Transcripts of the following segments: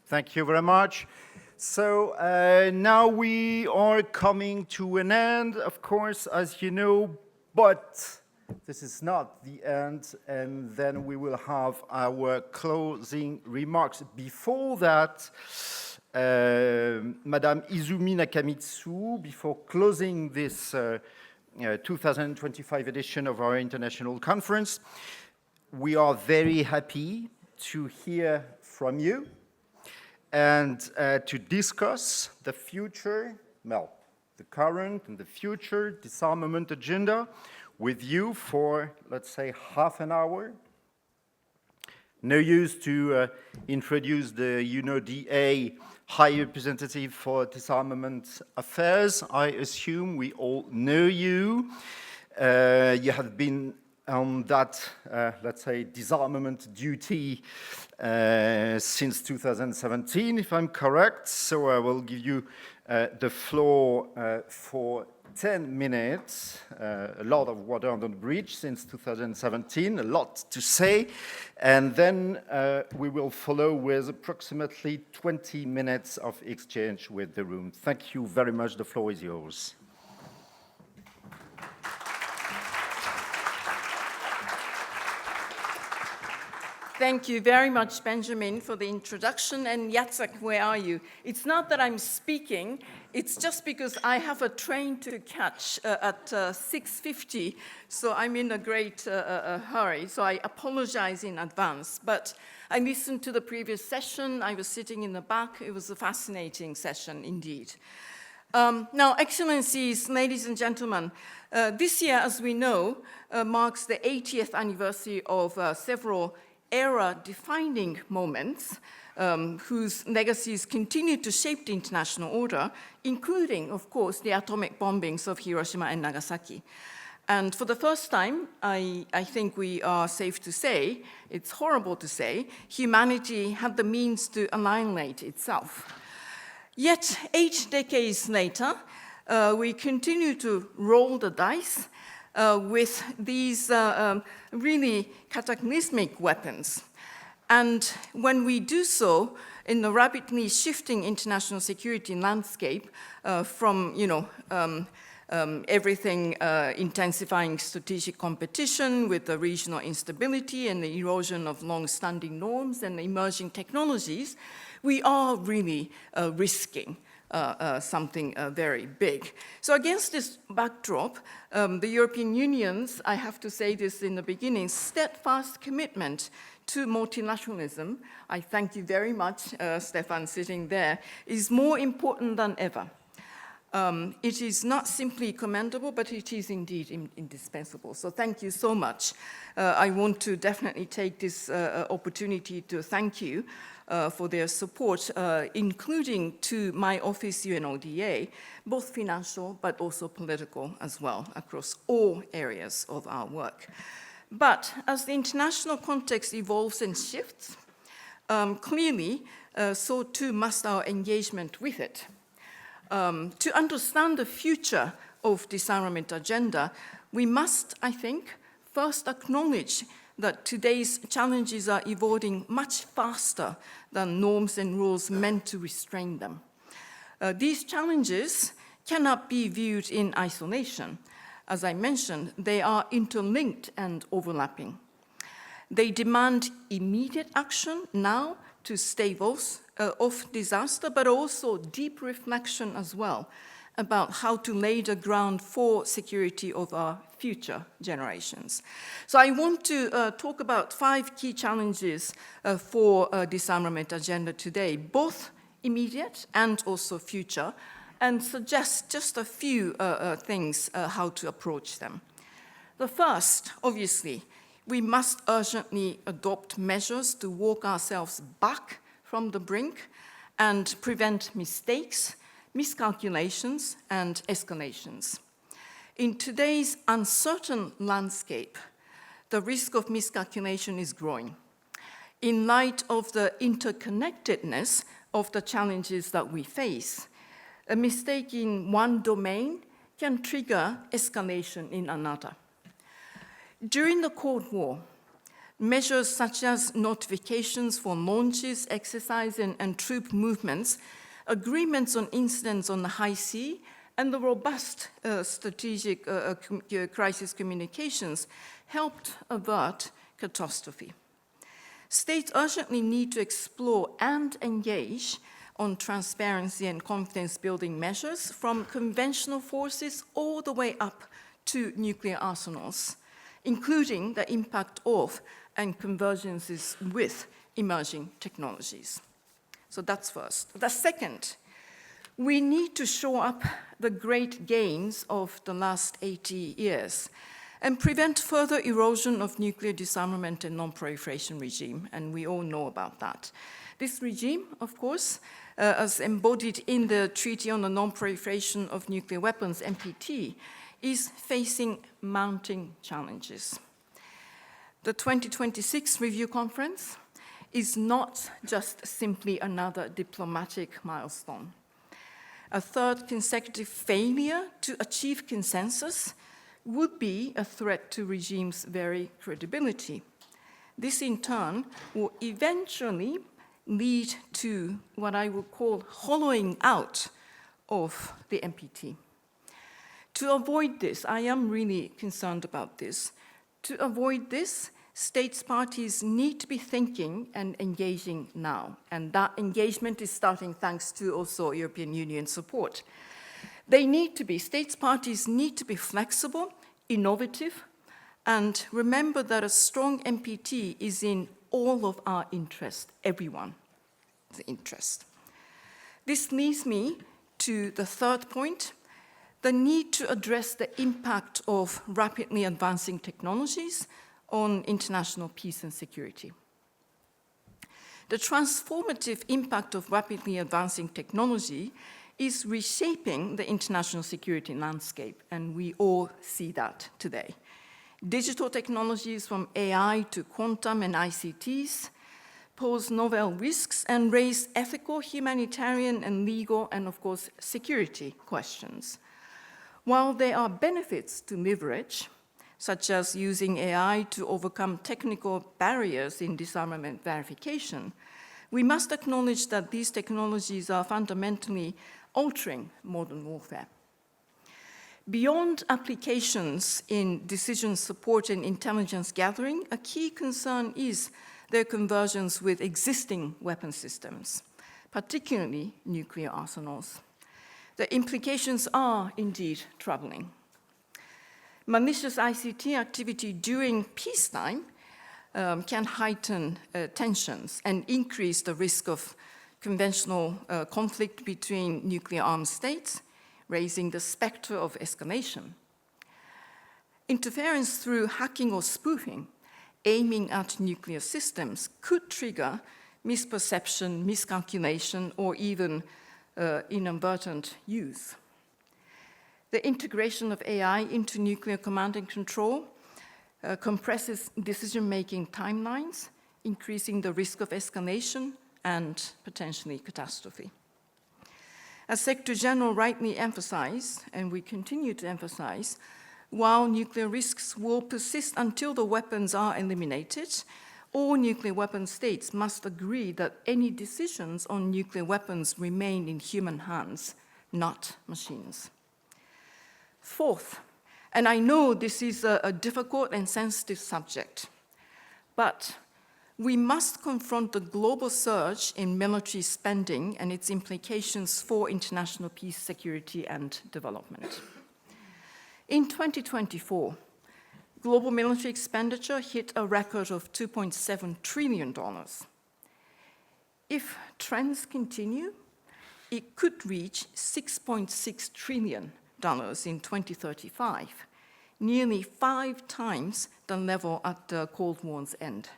Thank you very much. So now we are coming to an end, of course, as you know, but this is not the end, and then we will have our closing remarks. Before that, Madame Izumi Nakamitsu, before closing this 2025 edition of our international conference, we are very happy to hear from you and to discuss the future, well, the current and the future disarmament agenda with you for, let's say, half an hour. No use to introduce the UNODA High Representative for Disarmament Affairs. I assume we all know you. You have been on that, let's say, disarmament duty since 2017, if I'm correct. So I will give you the floor for 10 minutes. A lot of water under the bridge since 2017, a lot to say. And then we will follow with approximately 20 minutes of exchange with the room. Thank you very much. The floor is yours. Thank you very much, Benjamin, for the introduction. And Jacek, where are you? It's not that I'm speaking. It's just because I have a train to catch at 6:50, so I'm in a great hurry. So I apologize in advance. But I listened to the previous session. I was sitting in the back. It was a fascinating session indeed. Now, Excellencies, ladies and gentlemen, this year, as we know, marks the 80th anniversary of several era-defining moments whose legacies continue to shape the international order, including, of course, the atomic bombings of Hiroshima and Nagasaki. And for the first time, I think we are safe to say, it's horrible to say, humanity had the means to annihilate itself. Yet, 8 decades later, we continue to roll the dice with these really cataclysmic weapons. And when we do so in the rapidly shifting international security landscape from, everything intensifying strategic competition with the regional instability and the erosion of long-standing norms and emerging technologies, we are really risking something very big. So against this backdrop, the European Union's, I have to say this in the beginning, steadfast commitment to multilateralism, I thank you very much, Stefan, sitting there, is more important than ever. It is not simply commendable, but it is indeed indispensable. So thank you so much. I want to definitely take this opportunity to thank you for their support, including to my office, UNODA, both financial but also political as well, across all areas of our work. But as the international context evolves and shifts, clearly, so too must our engagement with it. To understand the future of disarmament agenda, we must, I think, first acknowledge that today's challenges are evolving much faster than norms and rules meant to restrain them. These challenges cannot be viewed in isolation. As I mentioned, they are interlinked and overlapping. They demand immediate action now to stave off disaster, but also deep reflection as well about how to lay the ground for security of our future generations. So I want to talk about 5 key challenges for disarmament agenda today, both immediate and also future, and suggest just a few things how to approach them. The first, obviously, we must urgently adopt measures to walk ourselves back from the brink and prevent mistakes, miscalculations, and escalations. In today's uncertain landscape, the risk of miscalculation is growing. In light of the interconnectedness of the challenges that we face, a mistake in one domain can trigger escalation in another. During the Cold War, Measures such as notifications for launches, exercise, and troop movements, agreements on incidents on the high sea, and the robust strategic crisis communications helped avert catastrophe. States urgently need to explore and engage on transparency and confidence-building measures from conventional forces all the way up to nuclear arsenals, including the impact of and convergences with emerging technologies. So that's first. The second, we need to shore up the great gains of the last 80 years and prevent further erosion of nuclear disarmament and non-proliferation regime, and we all know about that. This regime, of course, as embodied in the Treaty on the Non-Proliferation of Nuclear Weapons, NPT, is facing mounting challenges. The 2026 Review Conference is not just simply another diplomatic milestone. A third consecutive failure to achieve consensus would be a threat to regime's very credibility. This, in turn, will eventually lead to what I would call hollowing out of the NPT. To avoid this, I am really concerned about this. To avoid this, states parties need to be thinking and engaging now, and that engagement is starting thanks to also European Union support. States parties need to be flexible, innovative, and remember that a strong NPT is in all of our interest, everyone's interest. This leads me to the third point, the need to address the impact of rapidly advancing technologies on international peace and security. The transformative impact of rapidly advancing technology is reshaping the international security landscape, and we all see that today. Digital technologies from AI to quantum and ICTs pose novel risks and raise ethical, humanitarian, and legal, and of course, security questions. While there are benefits to leverage, such as using AI to overcome technical barriers in disarmament verification, we must acknowledge that these technologies are fundamentally altering modern warfare. Beyond applications in decision support and intelligence gathering, a key concern is their convergence with existing weapon systems, particularly nuclear arsenals. The implications are indeed troubling. Malicious ICT activity during peacetime can heighten tensions and increase the risk of conventional conflict between nuclear-armed states, raising the specter of escalation. Interference through hacking or spoofing, aiming at nuclear systems, could trigger misperception, miscalculation, or even inadvertent use. The integration of AI into nuclear command and control compresses decision-making timelines, increasing the risk of escalation and potentially catastrophe. As Secretary General rightly emphasized, and we continue to emphasize, while nuclear risks will persist until the weapons are eliminated, all nuclear weapon states must agree that any decisions on nuclear weapons remain in human hands, not machines. Fourth, and I know this is a difficult and sensitive subject, but we must confront the global surge in military spending and its implications for international peace, security, and development. In 2024, global military expenditure hit a record of $2.7 trillion. If trends continue, it could reach $6.6 trillion in 2035, nearly 5 times the level at the Cold War's end.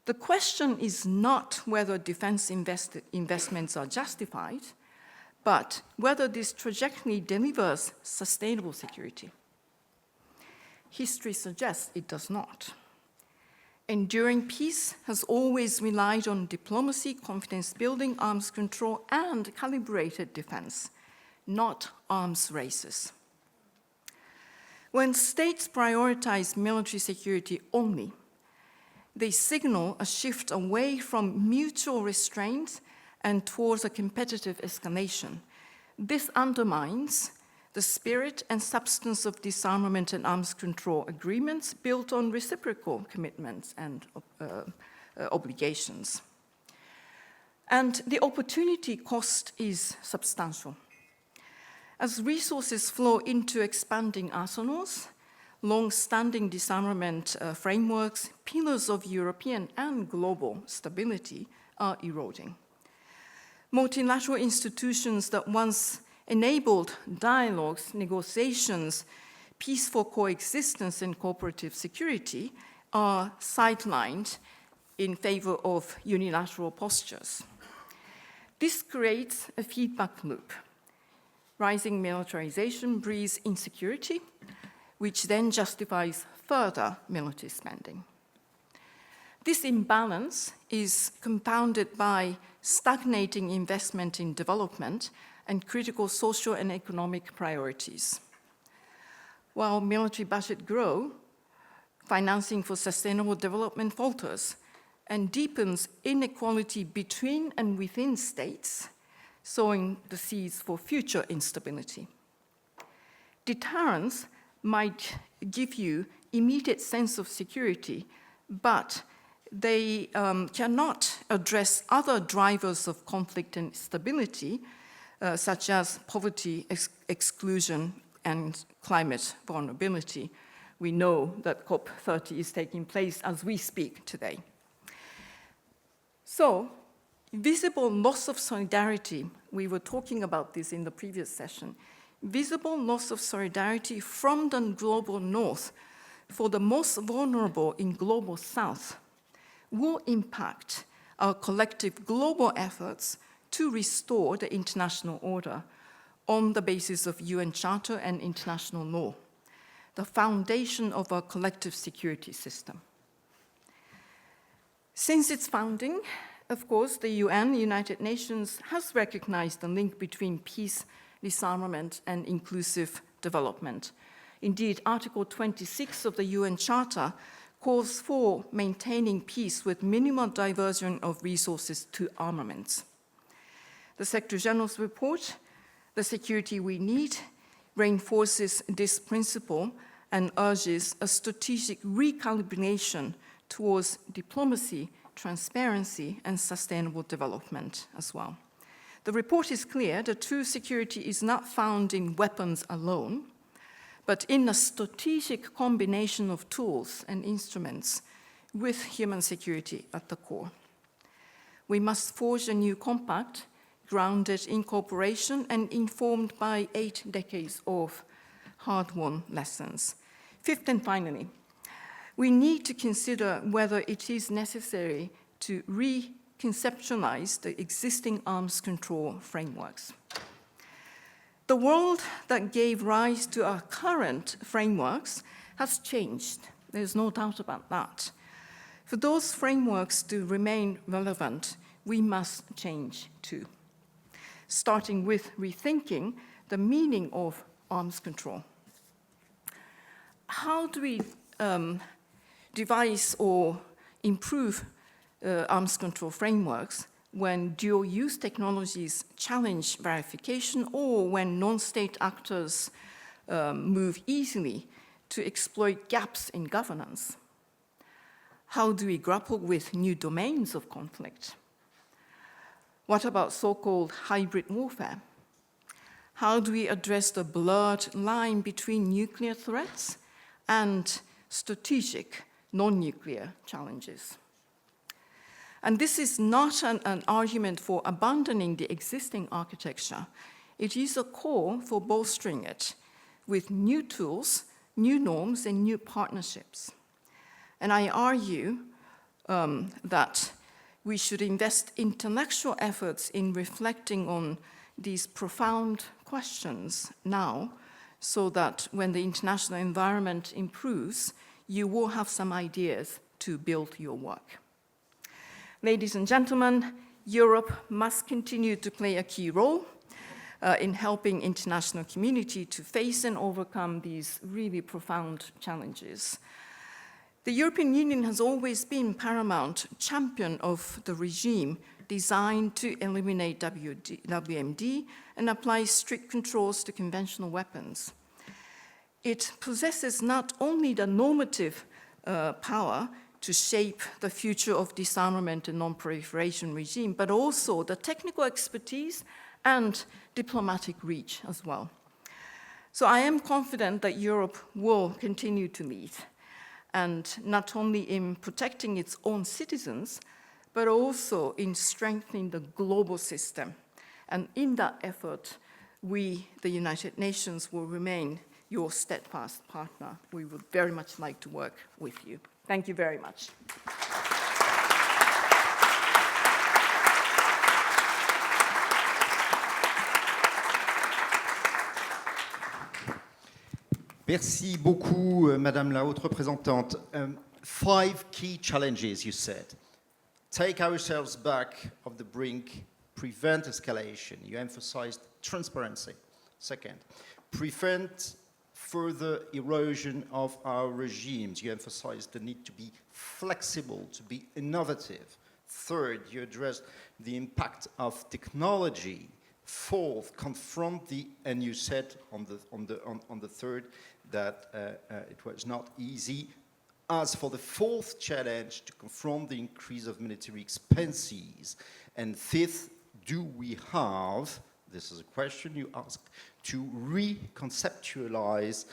The question is not whether defense investments are justified, but whether this trajectory delivers sustainable security. History suggests it does not. Enduring peace has always relied on diplomacy, confidence building, arms control, and calibrated defense, not arms races. When states prioritize military security only, they signal a shift away from mutual restraint and towards a competitive escalation. This undermines the spirit and substance of disarmament and arms control agreements built on reciprocal commitments and obligations. And the opportunity cost is substantial. As resources flow into expanding arsenals, long-standing disarmament frameworks, pillars of European and global stability are eroding. Multilateral institutions that once enabled dialogues, negotiations, peaceful coexistence, and cooperative security are sidelined in favor of unilateral postures. This creates a feedback loop. Rising militarization breeds insecurity, which then justifies further military spending. This imbalance is compounded by stagnating investment in development and critical social and economic priorities. While military budgets grow, financing for sustainable development falters and deepens inequality between and within states, sowing the seeds for future instability. Deterrence might give you immediate sense of security, but they cannot address other drivers of conflict and stability, such as poverty, exclusion, and climate vulnerability. We know that COP30 is taking place as we speak today. So, visible loss of solidarity, we were talking about this in the previous session, visible loss of solidarity from the global north for the most vulnerable in global south will impact our collective global efforts to restore the international order on the basis of UN Charter and international law, the foundation of our collective security system. Since its founding, of course, the UN, the United Nations, has recognized the link between peace, disarmament, and inclusive development. Indeed, Article 26 of the UN Charter calls for maintaining peace with minimal diversion of resources to armaments. The Secretary General's report, The Security We Need, reinforces this principle and urges a strategic recalibration towards diplomacy, transparency, and sustainable development as well. The report is clear that true security is not found in weapons alone, but in a strategic combination of tools and instruments with human security at the core. We must forge a new compact grounded in cooperation and informed by 8 decades of hard-won lessons. Fifth and finally, we need to consider whether it is necessary to reconceptualize the existing arms control frameworks. The world that gave rise to our current frameworks has changed. There's no doubt about that. For those frameworks to remain relevant, we must change too, starting with rethinking the meaning of arms control. How do we devise or improve arms control frameworks when dual-use technologies challenge verification or when non-state actors move easily to exploit gaps in governance? How do we grapple with new domains of conflict? What about so-called hybrid warfare? How do we address the blurred line between nuclear threats and strategic non-nuclear challenges? And this is not an argument for abandoning the existing architecture. It is a call for bolstering it with new tools, new norms, and new partnerships. And I argue that we should invest intellectual efforts in reflecting on these profound questions now, so that when the international environment improves, you will have some ideas to build your work. Ladies and gentlemen, Europe must continue to play a key role in helping international community to face and overcome these really profound challenges. The European Union has always been paramount champion of the regime designed to eliminate WMD and apply strict controls to conventional weapons. It possesses not only the normative power to shape the future of disarmament and non-proliferation regime, but also the technical expertise and diplomatic reach as well. So I am confident that Europe will continue to lead, and not only in protecting its own citizens, but also in strengthening the global system. And in that effort, we, the United Nations, will remain your steadfast partner. We would very much like to work with you. Thank you very much. Merci beaucoup, Madame la Haute Représentante. 5 key challenges, you said. Take ourselves back of the brink, prevent escalation. You emphasized transparency. Second, prevent further erosion of our regimes. You emphasized the need to be flexible, to be innovative. Third, you addressed the impact of technology. Fourth, confront and you said on the third that it was not easy. As for the fourth challenge, to confront the increase of military expenses. And fifth, do we have, this is a question you asked, to reconceptualize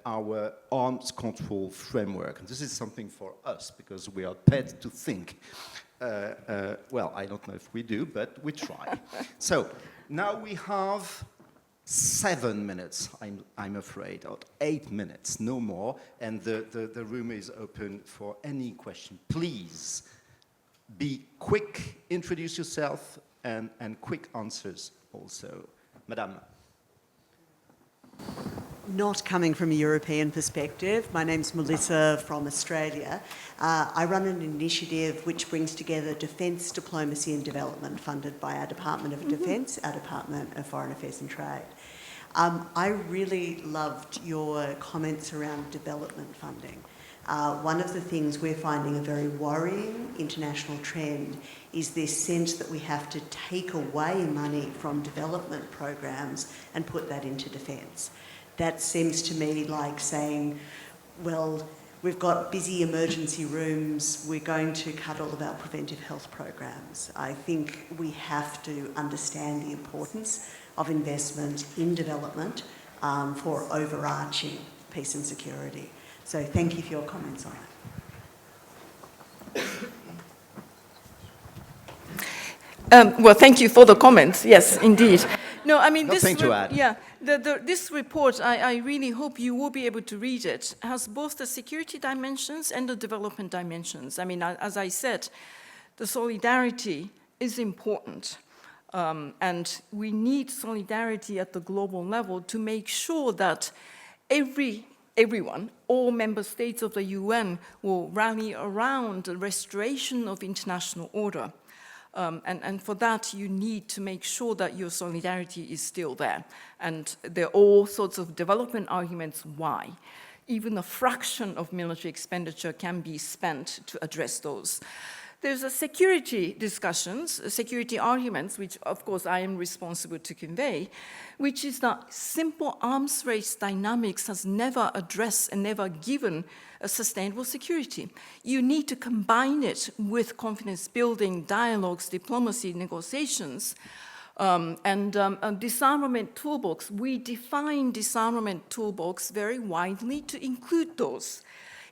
our arms control framework? And this is something for us, because we are paid to think. Well, I don't know if we do, but we try. So now we have 7 minutes, I'm afraid, or 8 minutes, no more, and the room is open for any question. Please be quick, introduce yourself, and quick answers also. Madame. Not coming from a European perspective, my name's Melissa from Australia. I run an initiative which brings together defence, diplomacy and development funded by our Department of Defence, our Department of Foreign Affairs and Trade. I really loved your comments around development funding. One of the things we're finding a very worrying international trend is this sense that we have to take away money from development programs and put that into defence. That seems to me like saying, well, we've got busy emergency rooms, we're going to cut all of our preventive health programs. I think we have to understand the importance of investment in development for overarching peace and security. So thank you for your comments on it. Well, thank you for the comments. Yes, indeed. No, I mean, Nothing to add. Yeah, this report, I really hope you will be able to read it, has both the security dimensions and the development dimensions. I mean, as I said, the solidarity is important. And we need solidarity at the global level to make sure that everyone, all member states of the UN, will rally around the restoration of international order. And for that, you need to make sure that your solidarity is still there. And there are all sorts of development arguments why. Even a fraction of military expenditure can be spent to address those. There's a security discussions, security arguments, which of course I am responsible to convey, which is that simple arms race dynamics has never addressed and never given a sustainable security. You need to combine it with confidence building, dialogues, diplomacy, negotiations, and a disarmament toolbox. We define disarmament toolbox very widely to include those.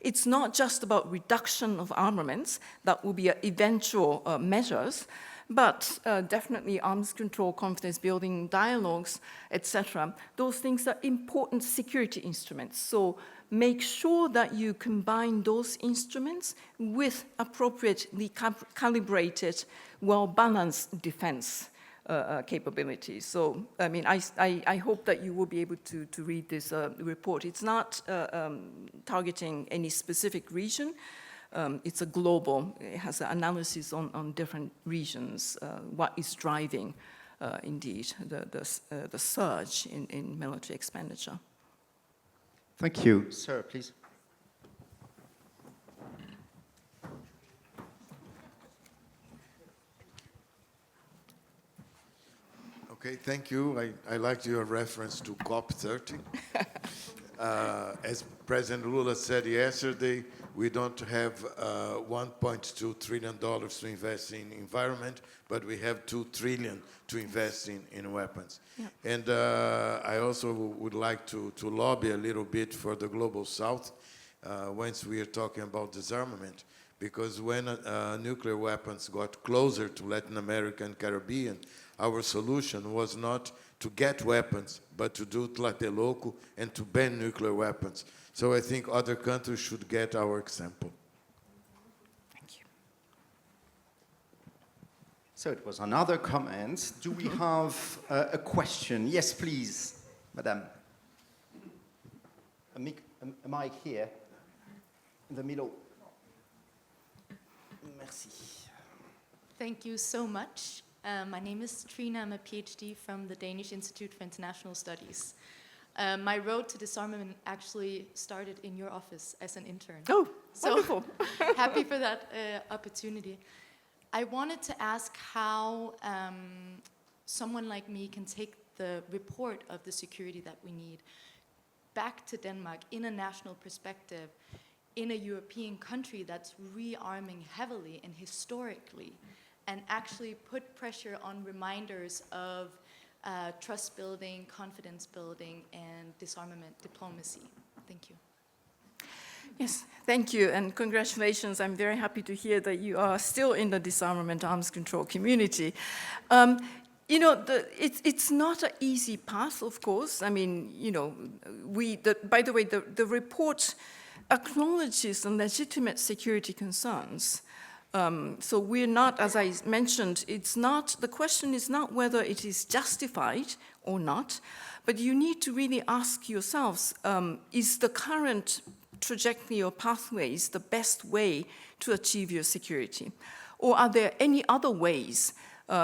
It's not just about reduction of armaments, that will be eventual measures, but definitely arms control, confidence building, dialogues, etc. Those things are important security instruments. So make sure that you combine those instruments with appropriately calibrated, well-balanced defense capabilities. So, I mean, I hope that you will be able to read this report. It's not targeting any specific region. It's a global, it has an analysis on different regions, what is driving, indeed, the surge in military expenditure. Thank you. Sir, please. Okay, thank you. I liked your reference to COP30. As President Lula said yesterday, we don't have $1.2 trillion to invest in environment, but we have $2 trillion to invest in weapons. Yeah. And I also would like to lobby a little bit for the Global South once we are talking about disarmament, because when nuclear weapons got closer to Latin America and Caribbean, our solution was not to get weapons, but to do tlatelolco and to ban nuclear weapons. So I think other countries should get our example. Thank you. So it was another comment. Do we have a question? Yes, please, Madame. A mic here, in the middle. Merci. Thank you so much. My name is Trina. I'm a PhD from the Danish Institute for International Studies. My road to disarmament actually started in your office as an intern. Oh, so wonderful. happy for that opportunity. I wanted to ask how someone like me can take the report of the security that we need back to Denmark in a national perspective, in a European country that's rearming heavily and historically, and actually put pressure on reminders of trust building, confidence building, and disarmament diplomacy. Thank you. Yes, thank you, and congratulations. I'm very happy to hear that you are still in the disarmament arms control community. You know, it's not an easy path, of course. I mean, you know, by the way, the report acknowledges the legitimate security concerns. So we're not, as I mentioned, the question is not whether it is justified or not, but you need to really ask yourselves, is the current trajectory or pathways the best way to achieve your security? Or are there any other ways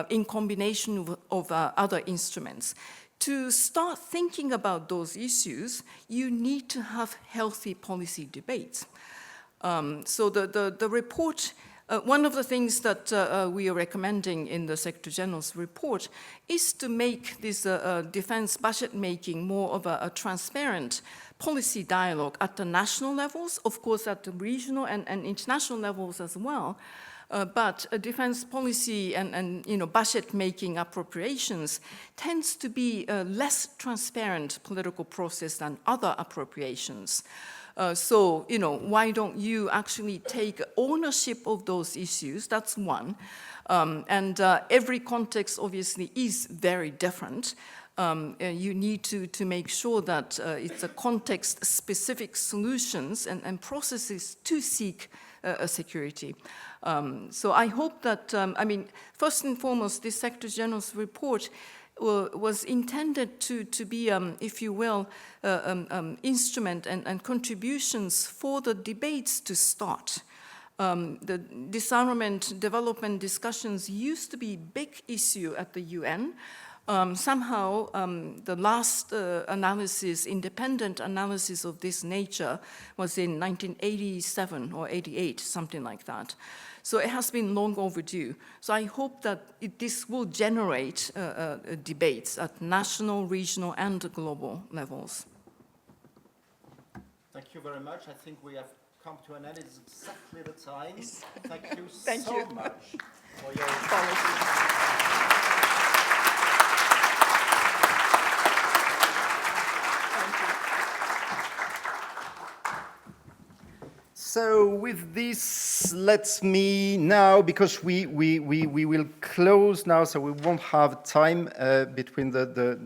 in combination of other instruments? To start thinking about those issues, you need to have healthy policy debates. So the report, one of the things that we are recommending in the Secretary General's report is to make this defense budget making more of a transparent policy dialogue at the national levels, of course at the regional and international levels as well. But defense policy and you know, budget making appropriations tends to be a less transparent political process than other appropriations. So, you know, why don't you actually take ownership of those issues? That's one. And every context obviously is very different. You need to make sure that it's a context-specific solutions and processes to seek security. So I hope that, I mean, first and foremost, this Secretary General's report was intended to be, if you will, instrument and contributions for the debates to start. The disarmament development discussions used to be a big issue at the UN. Somehow, the last analysis, independent analysis of this nature was in 1987 or 88, something like that. So it has been long overdue. So I hope that this will generate debates at national, regional, and global levels. Thank you very much. I think we have come to an end. It's exactly the time. Thank you Thank so you. much for your So with this, let me now, because we will close now, so we won't have time between the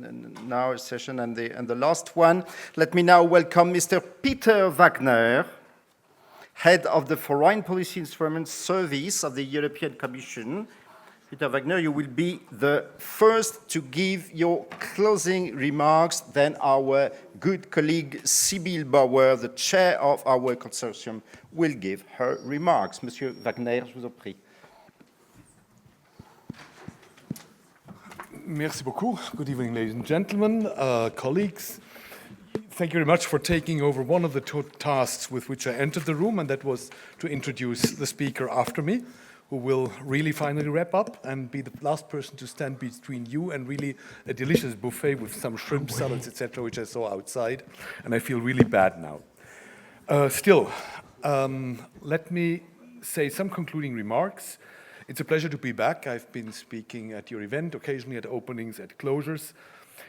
now session and the last one. Let me now welcome Mr. Peter Wagner, Head of the Foreign Policy Instruments Service of the European Commission. Peter Wagner, you will be the first to give your closing remarks, then our good colleague Sibylle Bauer, the chair of our consortium, will give her remarks. Monsieur Wagner, je vous en prie. Merci beaucoup. Good evening, ladies and gentlemen, colleagues. Thank you very much for taking over one of the two tasks with which I entered the room, and that was to introduce the speaker after me, who will really finally wrap up and be the last person to stand between you and really a delicious buffet with some shrimp salads, etc., which I saw outside, and I feel really bad now. Still, let me say some concluding remarks. It's a pleasure to be back. I've been speaking at your event, occasionally at openings, at closures.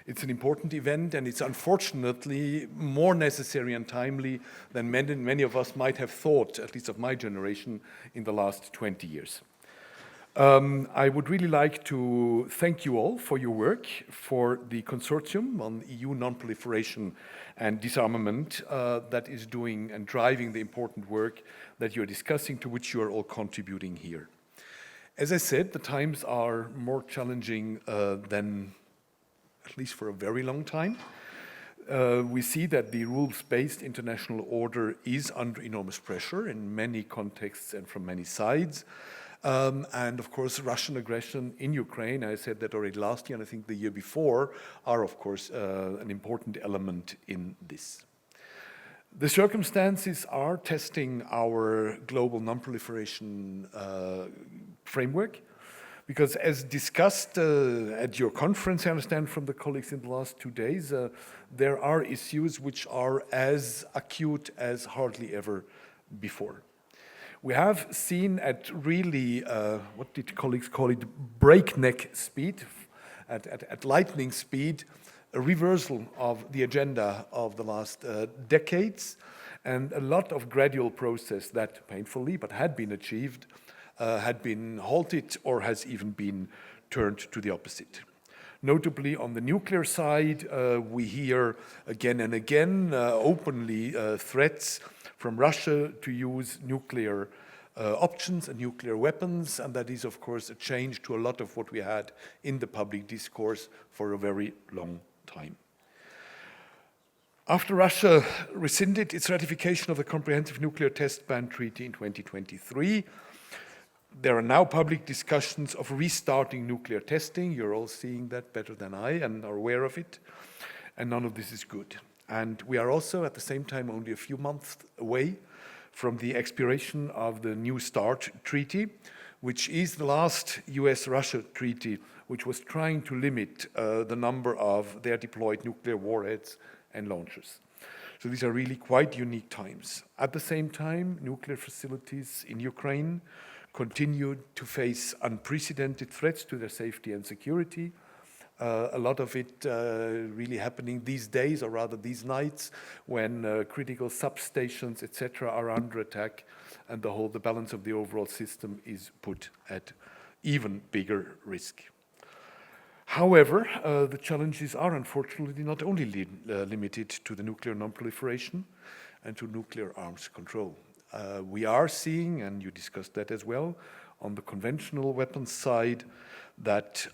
It's an important event, and it's unfortunately more necessary and timely than many of us might have thought, at least of my generation, in the last 20 years. I would really like to thank you all for your work, for the consortium on EU non-proliferation and disarmament that is doing and driving the important work that you're discussing, to which you are all contributing here. As I said, the times are more challenging than at least for a very long time. We see that the rules-based international order is under enormous pressure in many contexts and from many sides. And of course, Russian aggression in Ukraine, I said that already last year and I think the year before, are of course an important element in this. The circumstances are testing our global non-proliferation framework. Because as discussed at your conference, I understand from the colleagues in the last 2 days, there are issues which are as acute as hardly ever before. We have seen at really, what did colleagues call it, breakneck speed, at lightning speed, a reversal of the agenda of the last decades, and a lot of gradual process that painfully, but had been achieved, had been halted or has even been turned to the opposite. Notably on the nuclear side, we hear again and again openly threats from Russia to use nuclear options and nuclear weapons, and that is of course a change to a lot of what we had in the public discourse for a very long time. After Russia rescinded its ratification of the Comprehensive Nuclear Test Ban Treaty in 2023, there are now public discussions of restarting nuclear testing. You're all seeing that better than I and are aware of it. And none of this is good. And we are also at the same time only a few months away from the expiration of the New START Treaty, which is the last US-Russia treaty which was trying to limit the number of their deployed nuclear warheads and launchers. So these are really quite unique times. At the same time, nuclear facilities in Ukraine continue to face unprecedented threats to their safety and security. A lot of it really happening these days, or rather these nights, when critical substations, etc., are under attack, and the balance of the overall system is put at even bigger risk. However, the challenges are unfortunately not only limited to the nuclear non-proliferation and to nuclear arms control. We are seeing, and you discussed that as well, on the conventional weapons side, that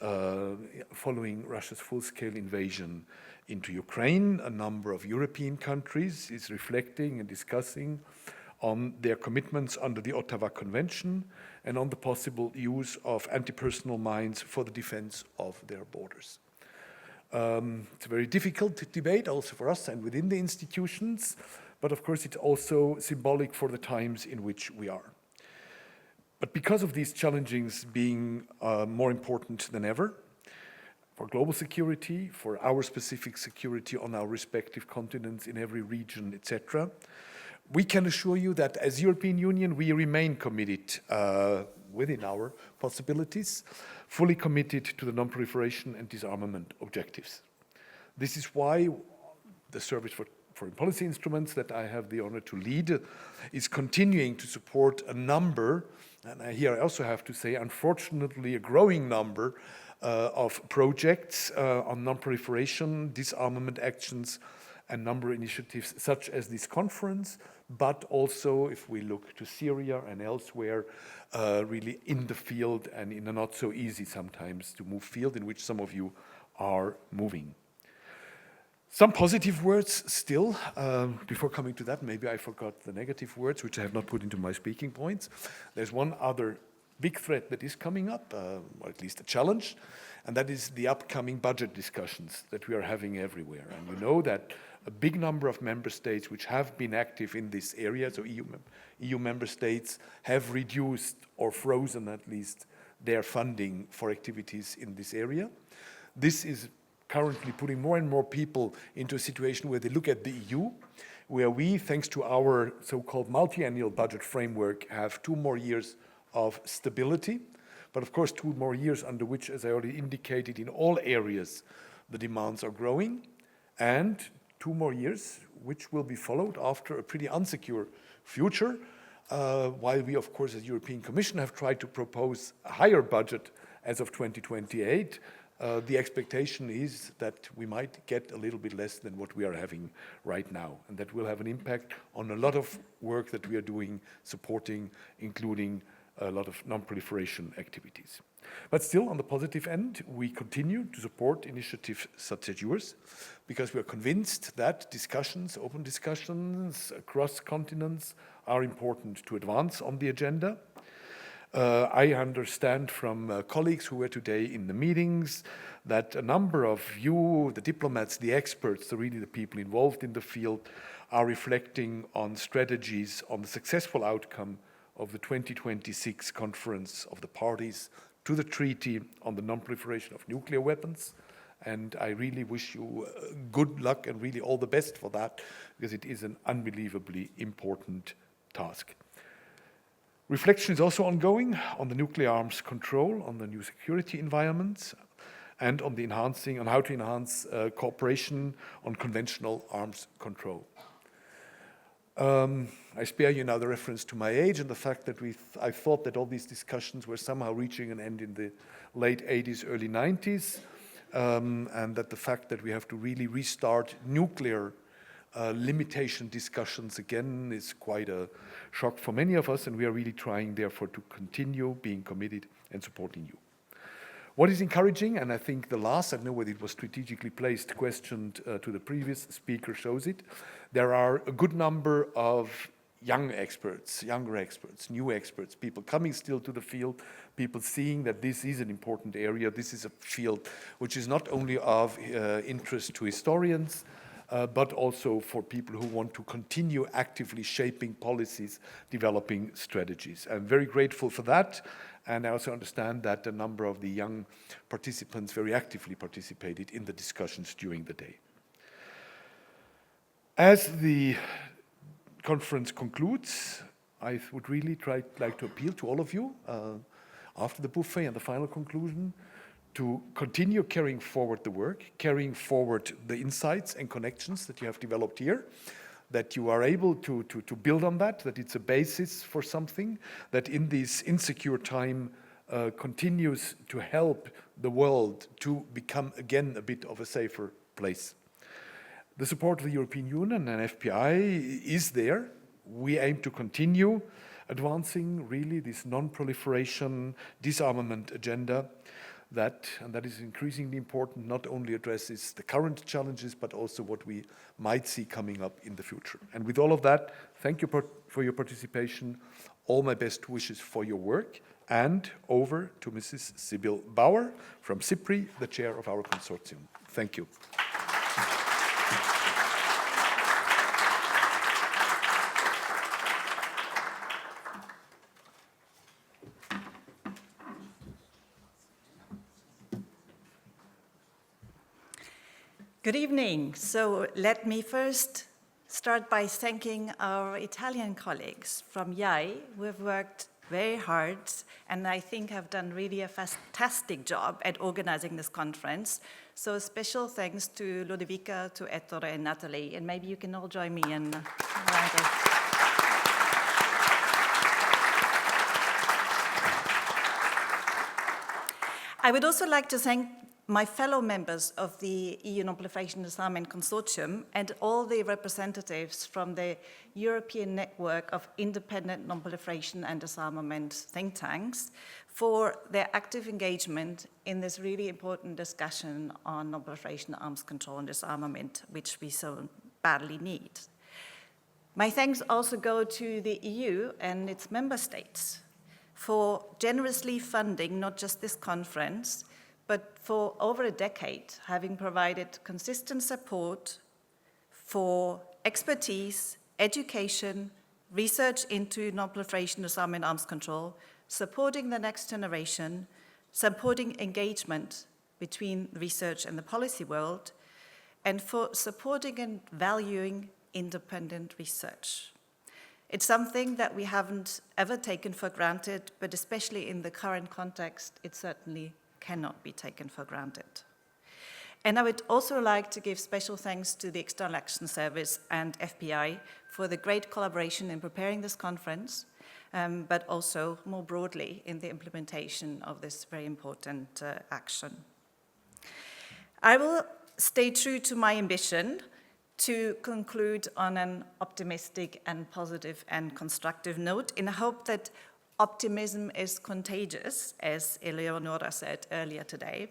following Russia's full-scale invasion into Ukraine, a number of European countries is reflecting and discussing on their commitments under the Ottawa Convention and on the possible use of anti-personnel mines for the defense of their borders. It's a very difficult debate also for us and within the institutions, but of course it's also symbolic for the times in which we are. But because of these challenges being more important than ever, for global security, for our specific security on our respective continents in every region, etc., we can assure you that as European Union, we remain committed within our possibilities, fully committed to the non-proliferation and disarmament objectives. This is why the Service for Foreign Policy Instruments that I have the honor to lead is continuing to support a number, and here I also have to say, unfortunately, a growing number of projects on non-proliferation, disarmament actions, and number of initiatives such as this conference, but also if we look to Syria and elsewhere, really in the field and in a not so easy sometimes to move field in which some of you are moving. Some positive words still. Before coming to that, maybe I forgot the negative words, which I have not put into my speaking points. There's one other big threat that is coming up, or at least a challenge, and that is the upcoming budget discussions that we are having everywhere. And you know that a big number of member states which have been active in this area, so EU member states have reduced or frozen at least their funding for activities in this area. This is currently putting more and more people into a situation where they look at the EU, where we, thanks to our so-called multi-annual budget framework, have 2 more years of stability. But of course, 2 more years under which, as I already indicated, in all areas, the demands are growing, and 2 more years which will be followed after a pretty unsecure future, while we, of course, as European Commission have tried to propose a higher budget as of 2028, the expectation is that we might get a little bit less than what we are having right now, and that will have an impact on a lot of work that we are doing, supporting, including a lot of non-proliferation activities. But still, on the positive end, we continue to support initiatives such as yours, because we are convinced that discussions, open discussions across continents, are important to advance on the agenda. I understand from colleagues who were today in the meetings that a number of you, the diplomats, the experts, really the people involved in the field, are reflecting on strategies on the successful outcome of the 2026 Conference of the Parties to the Treaty on the Non-Proliferation of Nuclear Weapons. And I really wish you good luck and really all the best for that, because it is an unbelievably important task. Reflection is also ongoing on the nuclear arms control, on the new security environments, and on how to enhance cooperation on conventional arms control. I spare you now the reference to my age and the fact that I thought that all these discussions were somehow reaching an end in the late 80s, early 90s, and that the fact that we have to really restart nuclear limitation discussions again is quite a shock for many of us, and we are really trying, therefore, to continue being committed and supporting you. What is encouraging, and I think the last, I don't know whether it was strategically placed, question to the previous speaker shows it, there are a good number of younger experts, new experts, people coming still to the field, people seeing that this is an important area, this is a field which is not only of interest to historians, but also for people who want to continue actively shaping policies, developing strategies. I'm very grateful for that, and I also understand that a number of the young participants very actively participated in the discussions during the day. As the conference concludes, I would really like to appeal to all of you, after the buffet and the final conclusion, to continue carrying forward the work, carrying forward the insights and connections that you have developed here, that you are able to build on that it's a basis for something that in this insecure time continues to help the world to become again a bit of a safer place. The support of the European Union and FPI is there. We aim to continue advancing really this non-proliferation disarmament agenda that is increasingly important, not only addresses the current challenges, but also what we might see coming up in the future. And with all of that, thank you for your participation. All my best wishes for your work. And over to Mrs. Sibyl Bauer from CIPRI, the chair of our consortium. Thank you. Good evening. So let me first start by thanking our Italian colleagues from IAI, who have worked very hard and I think have done really a fantastic job at organizing this conference. So special thanks to Ludovica, to Ettore and Natalie, and maybe you can all join me in I would also like to thank my fellow members of the EU Non-Proliferation Disarmament Consortium and all the representatives from the European Network of Independent Non-Proliferation and Disarmament think tanks for their active engagement in this really important discussion on non-proliferation, arms control and disarmament, which we so badly need. My thanks also go to the EU and its member states for generously funding not just this conference, but for over a decade, having provided consistent support for expertise, education, research into non-proliferation, disarmament, arms control, supporting the next generation, supporting engagement between research and the policy world, and for supporting and valuing independent research. It's something that we haven't ever taken for granted, but especially in the current context, it certainly cannot be taken for granted. And I would also like to give special thanks to the External Action Service and FBI for the great collaboration in preparing this conference, but also more broadly in the implementation of this very important action. I will stay true to my ambition to conclude on an optimistic and positive and constructive note in the hope that optimism is contagious, as Eleonora said earlier today.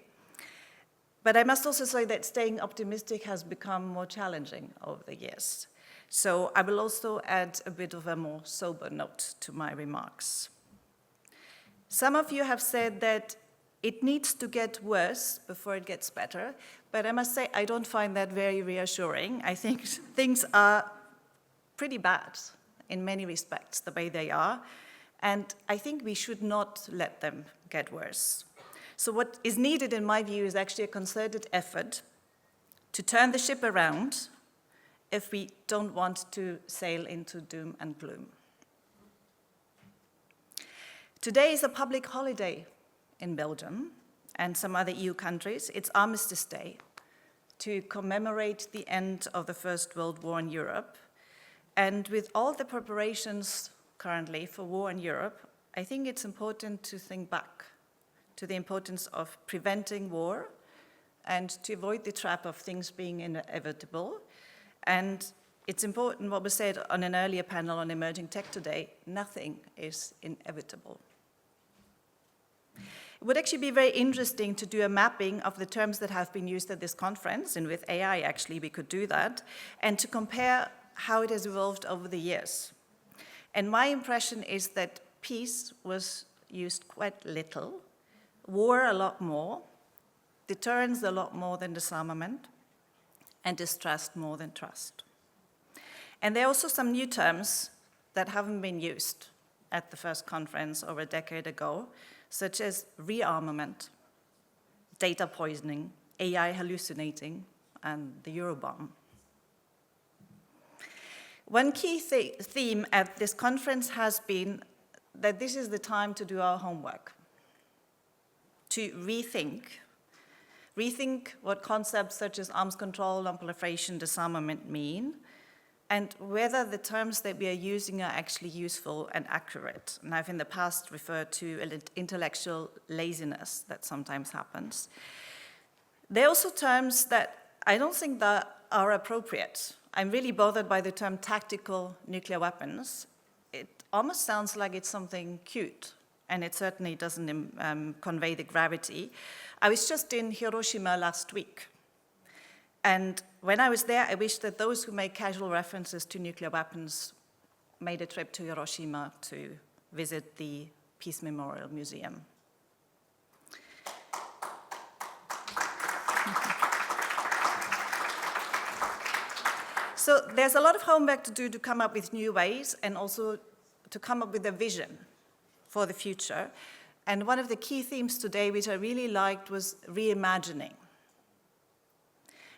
But I must also say that staying optimistic has become more challenging over the years. So I will also add a bit of a more sober note to my remarks. Some of you have said that it needs to get worse before it gets better, but I must say I don't find that very reassuring. I think things are pretty bad in many respects, the way they are, and I think we should not let them get worse. So what is needed, in my view, is actually a concerted effort to turn the ship around if we don't want to sail into doom and gloom. Today is a public holiday in Belgium and some other EU countries. It's Armistice Day to commemorate the end of the First World War in Europe. And with all the preparations currently for war in Europe, I think it's important to think back to the importance of preventing war and to avoid the trap of things being inevitable. And it's important what was said on an earlier panel on emerging tech today, nothing is inevitable. It would actually be very interesting to do a mapping of the terms that have been used at this conference, and with AI actually we could do that, and to compare how it has evolved over the years. And my impression is that peace was used quite little, war a lot more, deterrence a lot more than disarmament, and distrust more than trust. And there are also some new terms that haven't been used at the first conference over a decade ago, such as rearmament, data poisoning, AI hallucinating, and the Eurobomb. One key theme at this conference has been that this is the time to do our homework, to rethink what concepts such as arms control, non-proliferation, disarmament mean, and whether the terms that we are using are actually useful and accurate. And I've in the past referred to intellectual laziness that sometimes happens. There are also terms that I don't think that are appropriate. I'm really bothered by the term tactical nuclear weapons. It almost sounds like it's something cute, and it certainly doesn't convey the gravity. I was just in Hiroshima last week, and when I was there, I wish that those who make casual references to nuclear weapons made a trip to Hiroshima to visit the Peace Memorial Museum. So there's a lot of homework to do to come up with new ways and also to come up with a vision for the future. And one of the key themes today, which I really liked, was reimagining.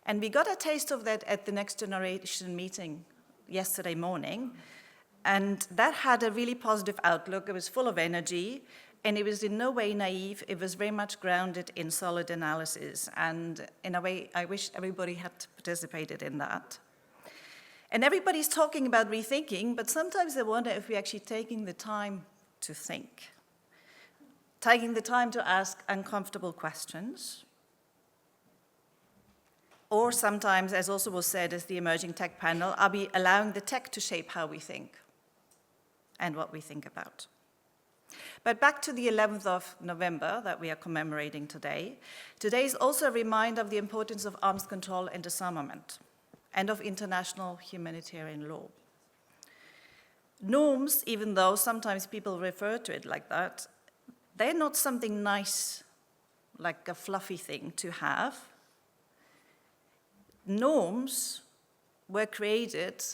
And we got a taste of that at the Next Generation meeting yesterday morning. And that had a really positive outlook. It was full of energy, and it was in no way naive. It was very much grounded in solid analysis. And in a way, I wish everybody had participated in that. And everybody's talking about rethinking, but sometimes I wonder if we're actually taking the time to think, taking the time to ask uncomfortable questions, or sometimes, as also was said as the emerging tech panel, are we allowing the tech to shape how we think and what we think about? But back to the 11th of November that we are commemorating today. Today is also a reminder of the importance of arms control and disarmament, and of international humanitarian law. Norms, even though sometimes people refer to it like that, they're not something nice, like a fluffy thing to have. Norms were created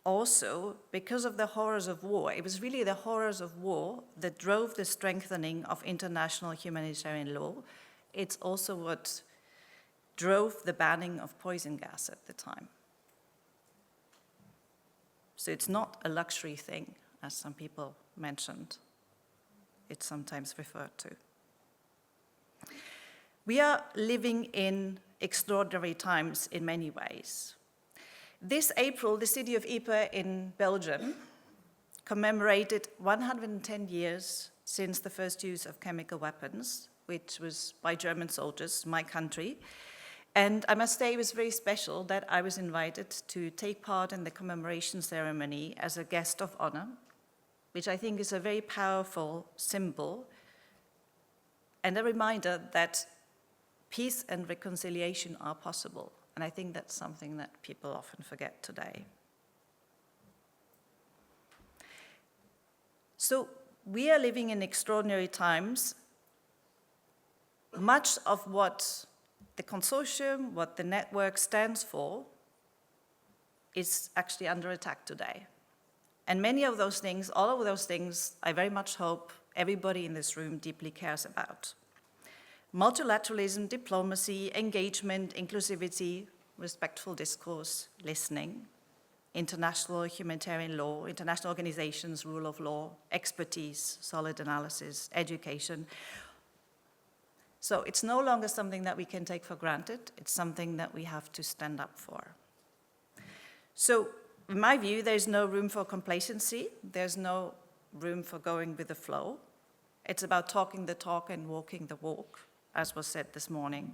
also because of the horrors of war. It was really the horrors of war that drove the strengthening of international humanitarian law. It's also what drove the banning of poison gas at the time. So it's not a luxury thing, as some people mentioned. It's sometimes referred to. We are living in extraordinary times in many ways. This April, the city of Ypres in Belgium commemorated 110 years since the first use of chemical weapons, which was by German soldiers, my country. And I must say it was very special that I was invited to take part in the commemoration ceremony as a guest of honor, which I think is a very powerful symbol and a reminder that peace and reconciliation are possible. And I think that's something that people often forget today. So we are living in extraordinary times. Much of what the consortium, what the network stands for, is actually under attack today. And many of those things, all of those things, I very much hope everybody in this room deeply cares about. Multilateralism, diplomacy, engagement, inclusivity, respectful discourse, listening, international humanitarian law, international organizations, rule of law, expertise, solid analysis, education. So it's no longer something that we can take for granted. It's something that we have to stand up for. So in my view, there's no room for complacency. There's no room for going with the flow. It's about talking the talk and walking the walk, as was said this morning.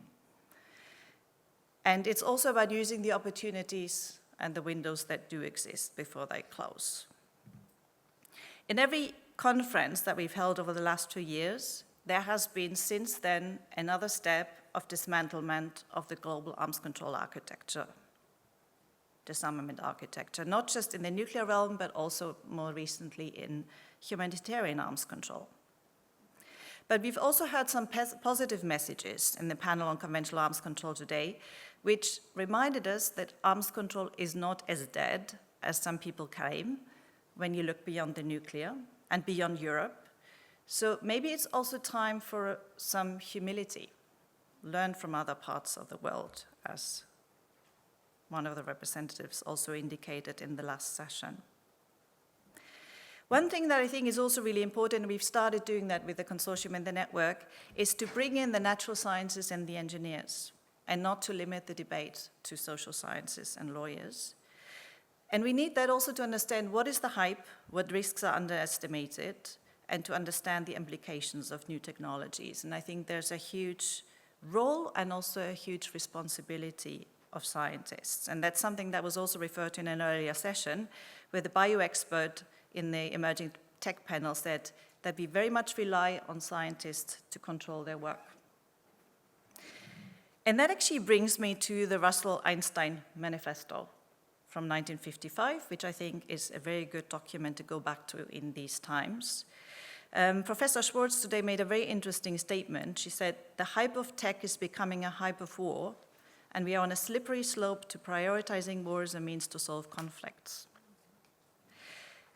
And it's also about using the opportunities and the windows that do exist before they close. In every conference that we've held over the last 2 years, there has been since then another step of dismantlement of the global arms control architecture, disarmament architecture, not just in the nuclear realm, but also more recently in humanitarian arms control. But we've also heard some positive messages in the panel on conventional arms control today, which reminded us that arms control is not as dead as some people claim when you look beyond the nuclear and beyond Europe. So maybe it's also time for some humility, learn from other parts of the world, as one of the representatives also indicated in the last session. One thing that I think is also really important, and we've started doing that with the consortium and the network, is to bring in the natural sciences and the engineers, and not to limit the debate to social sciences and lawyers. And we need that also to understand what is the hype, what risks are underestimated, and to understand the implications of new technologies. And I think there's a huge role and also a huge responsibility of scientists. And that's something that was also referred to in an earlier session, where the bio-expert in the emerging tech panel said that we very much rely on scientists to control their work. And that actually brings me to the Russell-Einstein Manifesto from 1955, which I think is a very good document to go back to in these times. Professor Schwartz today made a very interesting statement. She said, the hype of tech is becoming a hype of war, and we are on a slippery slope to prioritizing war as a means to solve conflicts.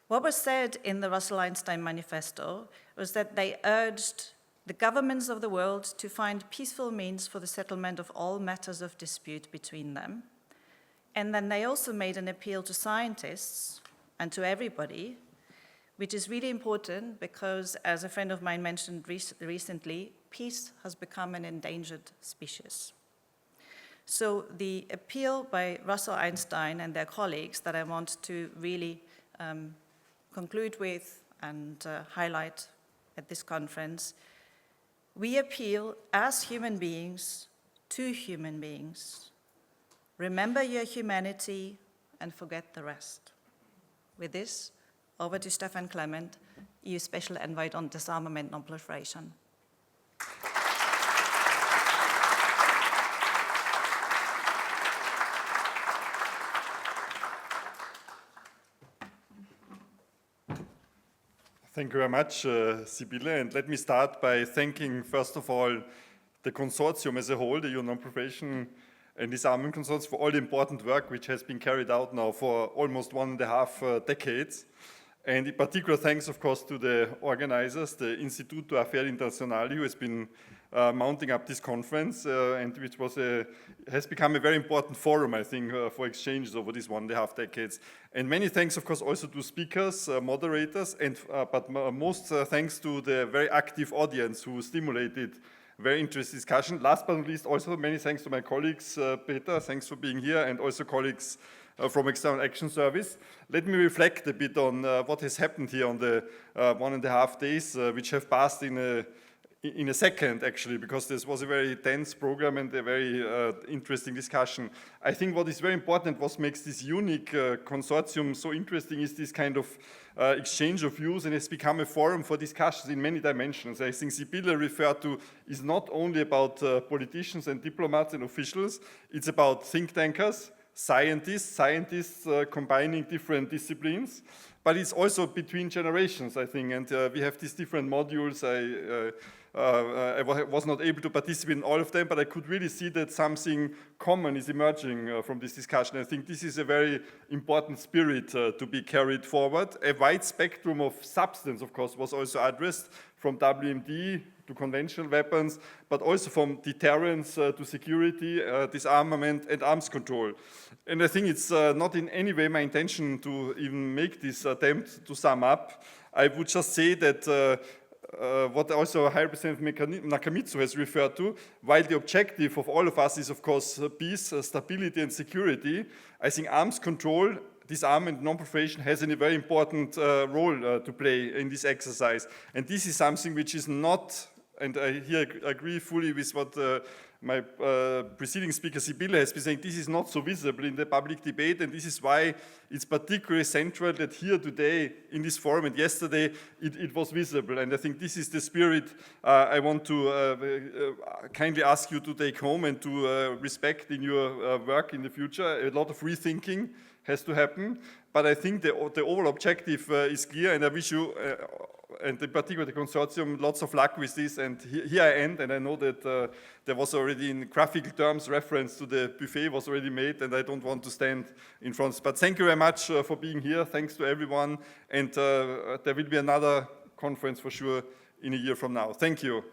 What was said in the Russell-Einstein Manifesto was that they urged the governments of the world to find peaceful means for the settlement of all matters of dispute between them. And then they also made an appeal to scientists and to everybody, which is really important because, as a friend of mine mentioned recently, peace has become an endangered species. So the appeal by Russell-Einstein and their colleagues that I want to really conclude with and highlight at this conference, we appeal as human beings to human beings. Remember your humanity and forget the rest. With this, over to Stefan Clement, EU Special Envoy on Disarmament, Non-Proliferation. Thank you very much, Sibylle. And let me start by thanking, first of all, the consortium as a whole, the EU Non-Proliferation and Disarmament Consortium for all the important work which has been carried out now for almost 1.5 decades. And in particular, thanks, of course, to the organizers, the Instituto Affari Internazionali, who has been mounting up this conference, and which has become a very important forum, I think, for exchanges over these 1.5 decades. And many thanks, of course, also to speakers, moderators, and but most thanks to the very active audience who stimulated very interesting discussion. Last but not least, also many thanks to my colleagues, Peter, thanks for being here, and also colleagues from External Action Service. Let me reflect a bit on what has happened here on the 1.5 days, which have passed in a second, actually, because this was a very dense program and a very interesting discussion. I think what is very important, what makes this unique consortium so interesting, is this kind of exchange of views, and it's become a forum for discussions in many dimensions. I think Sibylle referred to is not only about politicians and diplomats and officials, it's about think tankers, scientists combining different disciplines, but it's also between generations, I think, and we have these different modules. I was not able to participate in all of them, but I could really see that something common is emerging from this discussion. I think this is a very important spirit to be carried forward. A wide spectrum of substance, of course, was also addressed, from WMD to conventional weapons, but also from deterrence to security, disarmament, and arms control. And I think it's not in any way my intention to even make this attempt to sum up. I would just say that what also High Representative Nakamitsu has referred to, while the objective of all of us is, of course, peace, stability, and security, I think arms control, disarmament, non-proliferation has a very important role to play in this exercise. And this is something which is not, and I here agree fully with what my preceding speaker Sibylle has been saying, this is not so visible in the public debate, and this is why it's particularly central that here today in this forum, and yesterday it was visible. And I think this is the spirit I want to kindly ask you to take home and to respect in your work in the future. A lot of rethinking has to happen, but I think the overall objective is clear, and I wish you, and in particular the consortium, lots of luck with this. And here I end, and I know that there was already in graphical terms reference to the buffet was already made, and I don't want to stand in front. But thank you very much for being here. Thanks to everyone, and there will be another conference for sure in a year from now. Thank you.